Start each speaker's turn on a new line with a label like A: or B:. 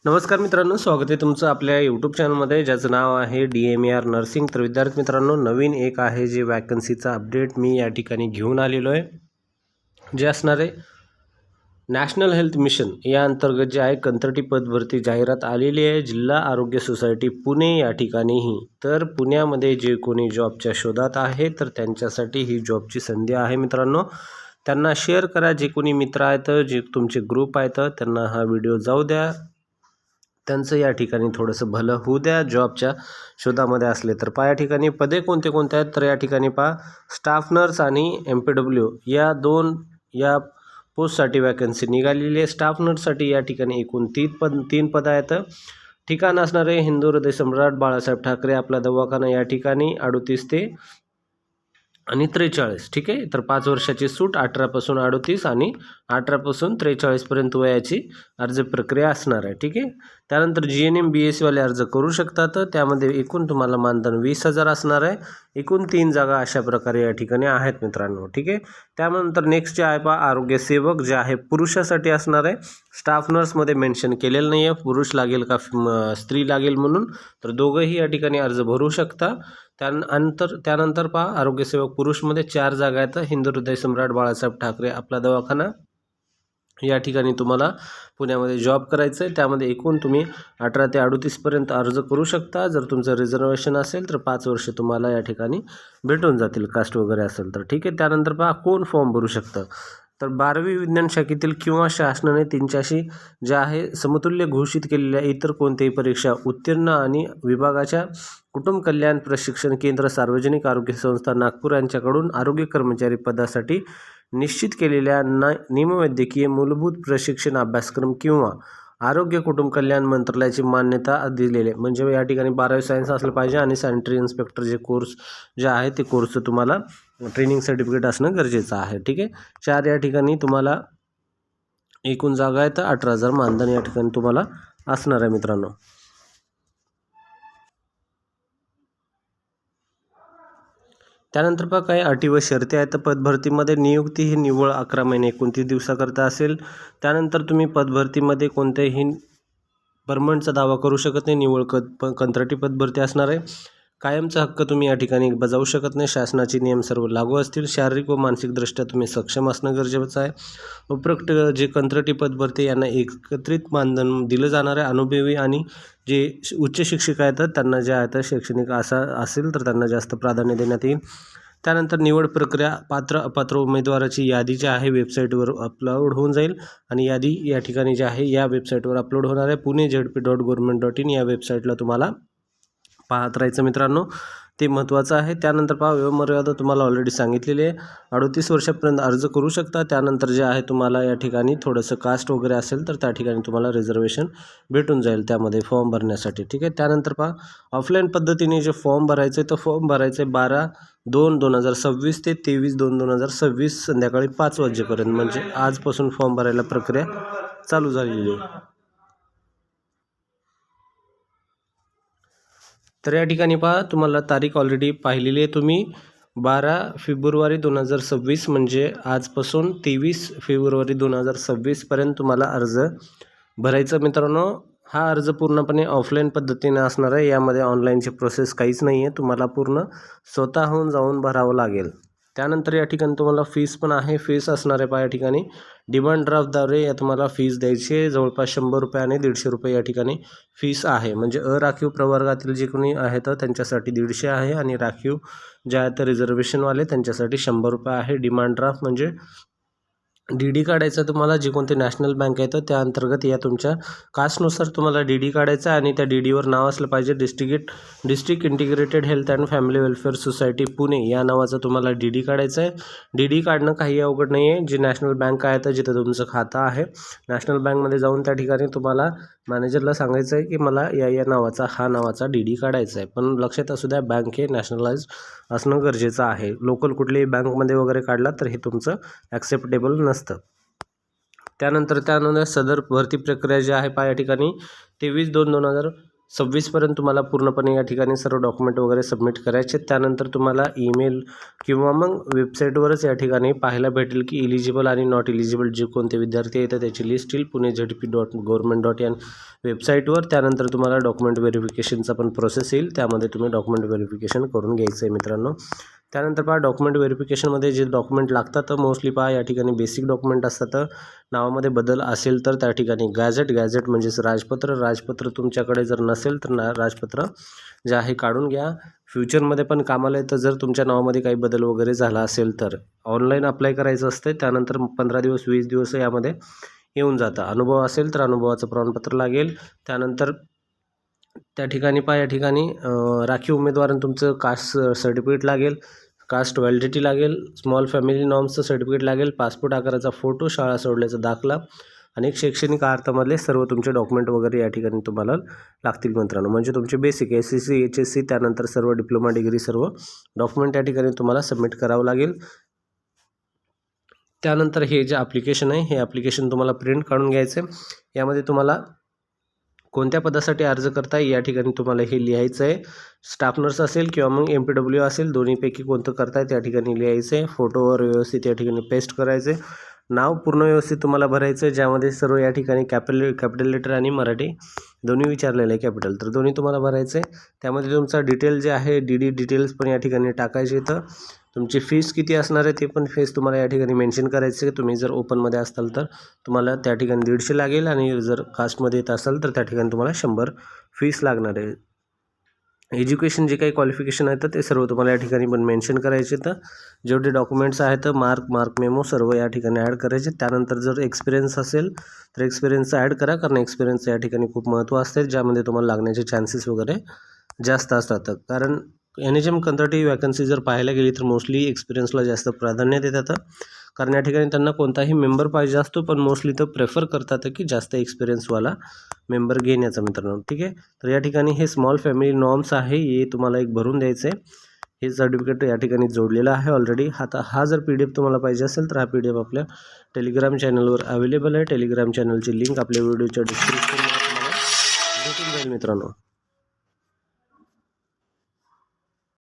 A: नमस्कार मित्रांनो, स्वागत आहे तुमचं आपल्या यूट्यूब चॅनलमध्ये, ज्याचं नाव आहे DMAR नर्सिंग. तर विद्यार्थी मित्रांनो, नवीन एक आहे जे वॅकन्सीचा अपडेट मी या ठिकाणी घेऊन आलेलो आहे, जे असणार आहे नॅशनल हेल्थ मिशन या अंतर्गत जे आहे कंत्राटी पदभरती जाहिरात आलेली आहे जिल्हा आरोग्य सोसायटी पुणे या ठिकाणीही. तर पुण्यामध्ये जे कोणी जॉबच्या शोधात आहे तर त्यांच्यासाठी ही जॉबची संधी आहे मित्रांनो. त्यांना शेअर करा, जे कोणी मित्र आहेत, जे तुमचे ग्रुप आहेत त्यांना हा व्हिडिओ जाऊ द्या, त्यांचं या ठिकाणी थोडंसं भलं होऊ द्या. जॉबच्या शोधामध्ये असले तर पहा, या ठिकाणी पदे कोणते कोणते आहेत तर या ठिकाणी पहा, स्टाफ नर्स आणि MPW या पोस्टसाठी वॅकन्सी निघालेली आहे. स्टाफ नर्ससाठी या ठिकाणी एकूण तीन पदं आहेत. ठिकाण असणार आहे हिंदू हृदय सम्राट बाळासाहेब ठाकरे आपला दवाखाना या ठिकाणी 38 ते आणि 43. ठीक आहे. तर 5 वर्षाची सूट, 18पासून 38 आणि 18पासून 43पर्यंत वयाची अर्ज प्रक्रिया असणार आहे. ठीक आहे. त्यानंतर GNM BSc वाले अर्ज करू शकतात. त्यामध्ये एकूण तुम्हाला मानधन 20,000 असणार आहे. एकूण 3 जागा अशा प्रकारे या ठिकाणी आहेत मित्रांनो. ठीक आहे. त्यानंतर नेक्स्ट जे आहे पहा, आरोग्य सेवक जे आहे पुरुषासाठी असणार आहे. स्टाफ नर्समध्ये मेन्शन केलेलं नाही आहे पुरुष लागेल का स्त्री लागेल म्हणून, तर दोघंही या ठिकाणी अर्ज भरू शकता. त्यानंतर पहा, आरोग्यसेवक पुरुषमध्ये 4 जागा आहेत. हिंदू हृदय सम्राट बाळासाहेब ठाकरे आपला दवाखाना या ठिकाणी तुम्हाला पुण्यामध्ये जॉब करायचं आहे. त्यामध्ये एकूण तुम्ही 18 ते 38पर्यंत अर्ज करू शकता. जर तुमचं रिझर्वेशन असेल तर 5 वर्ष तुम्हाला या ठिकाणी भेटून जातील, कास्ट वगैरे असेल तर. ठीक आहे. त्यानंतर पहा, कोण फॉर्म भरू शकतं तर 12वी विज्ञान शाखेतील किंवा शासनाने 300 ज्या आहे समतुल्य घोषित केलेल्या इतर कोणत्याही परीक्षा उत्तीर्ण आणि विभागाच्या कुटुंब कल्याण प्रशिक्षण केंद्र सार्वजनिक आरोग्य संस्था नागपूर यांच्याकडून आरोग्य कर्मचारी पदासाठी निश्चित केलेल्या निमवैद्यकीय मूलभूत प्रशिक्षण अभ्यासक्रम किंवा आरोग्य कुटुंब कल्याण मंत्रालयाची मान्यता दिलेले, म्हणजे या ठिकाणी 12वी सायन्स असलं पाहिजे आणि सॅनिटरी इन्स्पेक्टर जे कोर्स जे आहे ते कोर्सचं तुम्हाला ट्रेनिंग सर्टिफिकेट असणं गरजेचं आहे. ठीक आहे. 4 या ठिकाणी तुम्हाला एकूण जागा आहेत. 18,000 मानधन या ठिकाणी तुम्हाला असणार आहे मित्रांनो. त्यानंतर पहा, काही अटी व शर्ती आहेत. पदभरतीमध्ये नियुक्ती ही निव्वळ 11 महिने 29 दिवसाकरता असेल. त्यानंतर तुम्ही पदभरतीमध्ये कोणत्याही परमनंटचा दावा करू शकत नाही. निव्वळ कंत्राटी पदभरती असणार आहे. कायमचा हक्क तुम्ही या ठिकाणी बजावू शकत नाही. शासनाचे नियम सर्व लागू असतील. शारीरिक व मानसिकदृष्ट्या तुम्ही सक्षम असणं गरजेचं आहे. उपरोक्त जे कंत्राटी पदभरती यांना एकत्रित मानधन दिलं जाणार आहे. अनुभवी आणि जे उच्च शिक्षक आहेत त्यांना जे आहेत शैक्षणिक असेल तर त्यांना जास्त प्राधान्य देण्यात येईल. त्यानंतर निवड प्रक्रिया पात्र अपात्र उमेदवाराची यादी जी आहे वेबसाईटवर अपलोड होऊन जाईल आणि यादी या ठिकाणी जी आहे या वेबसाईटवर अपलोड होणार आहे. pune.zp.government.in या वेबसाईटला तुम्हाला पाहत राहायचं मित्रांनो, ते महत्त्वाचं आहे. त्यानंतर पहा, वयोमर्यादा तुम्हाला ऑलरेडी सांगितलेली आहे. 38 वर्षापर्यंत अर्ज करू शकता. त्यानंतर जे आहे तुम्हाला या ठिकाणी थोडंसं कास्ट वगैरे असेल तर त्या ठिकाणी तुम्हाला रिझर्वेशन भेटून जाईल त्यामध्ये फॉर्म भरण्यासाठी. ठीक आहे. त्यानंतर पहा, ऑफलाईन पद्धतीने जे फॉर्म भरायचं आहे तर फॉर्म भरायचं आहे 12/2/2026 ते 23/2/2026 संध्याकाळी 5 वाजेपर्यंत, म्हणजे आजपासून फॉर्म भरायला प्रक्रिया चालू झालेली आहे. तर या ठिकाणी पहा, तुम्हाला तारीख ऑलरेडी पाहिलेली आहे तुम्ही. 12 फेब्रुवारी 2026 म्हणजे आजपासून 23 फेब्रुवारी 2026पर्यंत तुम्हाला अर्ज भरायचा मित्रांनो. हा अर्ज पूर्णपणे ऑफलाईन पद्धतीने असणार आहे. यामध्ये ऑनलाईनची प्रोसेस काहीच नाही आहे. तुम्हाला पूर्ण स्वतःहून जाऊन भरावं लागेल. त्यानंतर या ठिकाणी तुम्हाला फीस पण आहे. फीस असणार आहे पहा, या ठिकाणी डिमांड ड्राफ्टद्वारे या तुम्हाला फीस द्यायची आहे. जवळपास 100 रुपये आणि 150 रुपये या ठिकाणी फीस आहे. म्हणजे अराखीव प्रवर्गातील जे कोणी आहेत त्यांच्यासाठी 150 आहे आणि राखीव जे आहेत रिझर्वेशनवाले त्यांच्यासाठी 100 रुपये आहे. डिमांड ड्राफ्ट म्हणजे DD काढायचं तुम्हाला, जे कोणते नॅशनल बँक आहेत त्या अंतर्गत या तुमच्या कास्टनुसार तुम्हाला DD काढायचं आहे आणि त्या DDवर नाव असलं पाहिजे district integrated health and family welfare society Pune या नावाचं तुम्हाला DD काढायचं आहे. DD काढणं काही अवघड नाही आहे. जे नॅशनल बँक आहे तर जिथं तुमचं खातं आहे नॅशनल बँकमध्ये जाऊन त्या ठिकाणी तुम्हाला मॅनेजरला सांगायचं आहे की मला या नावाचा DD काढायचा आहे. पण लक्षात असू द्या, बँक हे नॅशनलाइज असणं गरजेचं आहे. लोकल कुठल्याही बँकमध्ये वगैरे काढला तर हे तुमचं ॲक्सेप्टेबल नसतं. त्यानंतर सदर भरती प्रक्रिया जी आहे पहा, या ठिकाणी 23/2/2026 26पर्यंत तुम्हाला पूर्णपणे या ठिकाणी सर्व डॉक्युमेंट वगैरे सबमिट करायचे. त्यानंतर तुम्हाला ईमेल किंवा मग वेबसाईटवरच या ठिकाणी पाहायला भेटेल की इलिजिबल आणि नॉट इलिजिबल जे कोणते विद्यार्थी आहेत त्याची लिस्ट येईल pune.zp.government.in वेबसाईटवर. त्यानंतर तुम्हाला डॉक्युमेंट व्हेरिफिकेशनचा पण प्रोसेस येईल, त्यामध्ये तुम्ही डॉक्युमेंट व्हेरिफिकेशन करून घ्यायचं आहे मित्रांनो. त्यानंतर पहा डॉक्युमेंट व्हेरिफिकेशनमध्ये जे डॉक्युमेंट लागतात मोस्टली पहा या ठिकाणी बेसिक डॉक्युमेंट असतात. नावामध्ये बदल असेल तर त्या ठिकाणी गॅझेट म्हणजेच राजपत्र तुमच्याकडे जर नसेल तर राजपत्र जे आहे काढून घ्या. फ्युचरमध्ये पण कामाला येतं जर तुमच्या नावामध्ये काही बदल वगैरे झाला असेल तर. ऑनलाईन अप्लाय करायचं असते, त्यानंतर 15 दिवस 20 दिवस यामध्ये येऊन जातं. अनुभव असेल तर अनुभवाचं प्रमाणपत्र लागेल. त्यानंतर त्या ठिकाणी पहा या ठिकाणी राखीव उमेदवारांना तुमचं कास्ट सर्टिफिकेट लागेल, कास्ट व्हॅलिडिटी लागेल, स्मॉल फॅमिली नॉर्म्सचं सर्टिफिकेट लागेल, पासपोर्ट आकाराचा फोटो, शाळा सोडल्याचा दाखला आणि शैक्षणिक अर्थामधले सर्व तुमचे डॉक्युमेंट वगैरे या ठिकाणी तुम्हाला लागतील मित्रांनो. म्हणजे तुमचे बेसिक SSC HSC त्यानंतर सर्व डिप्लोमा डिग्री सर्व डॉक्युमेंट या ठिकाणी तुम्हाला सबमिट करावं लागेल. त्यानंतर हे जे ॲप्लिकेशन आहे हे ॲप्लिकेशन तुम्हाला प्रिंट काढून घ्यायचं आहे. यामध्ये तुम्हाला कोणत्या पदासाठी अर्ज करताय या ठिकाणी तुम्हाला हे लिहायचं आहे. स्टाफ नर्स असेल किंवा मग MPW असेल, दोन्हीपैकी कोणतं करताय त्या ठिकाणी लिहायचं आहे. फोटोवर व्यवस्थित या ठिकाणी पेस्ट करायचं आहे. नाव पूर्ण व्यवस्थित तुम्हाला भरायचं आहे, ज्यामध्ये सर्व या ठिकाणी कॅपिटल लेटर आणि मराठी दोन्ही विचारलेलं आहे कॅपिटल, तर दोन्ही तुम्हाला भरायचं आहे. त्यामध्ये तुमचा डिटेल जे आहे DD डिटेल्स पण या ठिकाणी टाकायचे. तर तुमची फीस किती असणार आहे ते पण फीस तुम्हाला या ठिकाणी मेन्शन करायचं आहे. तुम्ही जर ओपनमध्ये असाल तर तुम्हाला त्या ठिकाणी 150 लागेल आणि जर कास्टमध्ये येत असाल तर त्या ठिकाणी तुम्हाला 100 फीस लागणार आहे. एज्युकेशन जे काही क्वालिफिकेशन आहे तर ते सर्व तुम्हाला या ठिकाणी पण मेन्शन करायचे. तर जेवढे डॉक्युमेंट्स आहेत मार्क मेमो सर्व या ठिकाणी ॲड करायचे. त्यानंतर जर एक्सपिरियन्स असेल तर एक्सपिरियन्स ॲड करा, कारण एक्सपिरियन्स या ठिकाणी खूप महत्त्व असते, ज्यामध्ये तुम्हाला लागण्याचे चान्सेस वगैरे जास्त असतात. कारण NHM कंत्राटी वॅकन्सी जर पाहायला गेली तर मोस्टली एक्सपिरियन्सला जास्त प्राधान्य देतात, कारण या ठिकाणी त्यांना कोणताही मेंबर पाहिजे असतो, पण मोस्टली तर प्रेफर करतात की जास्त एक्सपिरियन्सवाला मेंबर घेण्याचा मित्रांनो. ठीक आहे, तर या ठिकाणी हे स्मॉल फॅमिली नॉर्म्स आहे, हे तुम्हाला एक भरून द्यायचं आहे. हे सर्टिफिकेट या ठिकाणी जोडलेलं आहे ऑलरेडी. आता हा जर PDF तुम्हाला पाहिजे असेल तर हा PDF आपल्या टेलिग्राम चॅनलवर अवेलेबल आहे. टेलिग्राम चॅनलची लिंक आपल्या व्हिडिओच्या डिस्क्रिप्शनमध्ये तुम्हाला भेटून जाईल मित्रांनो.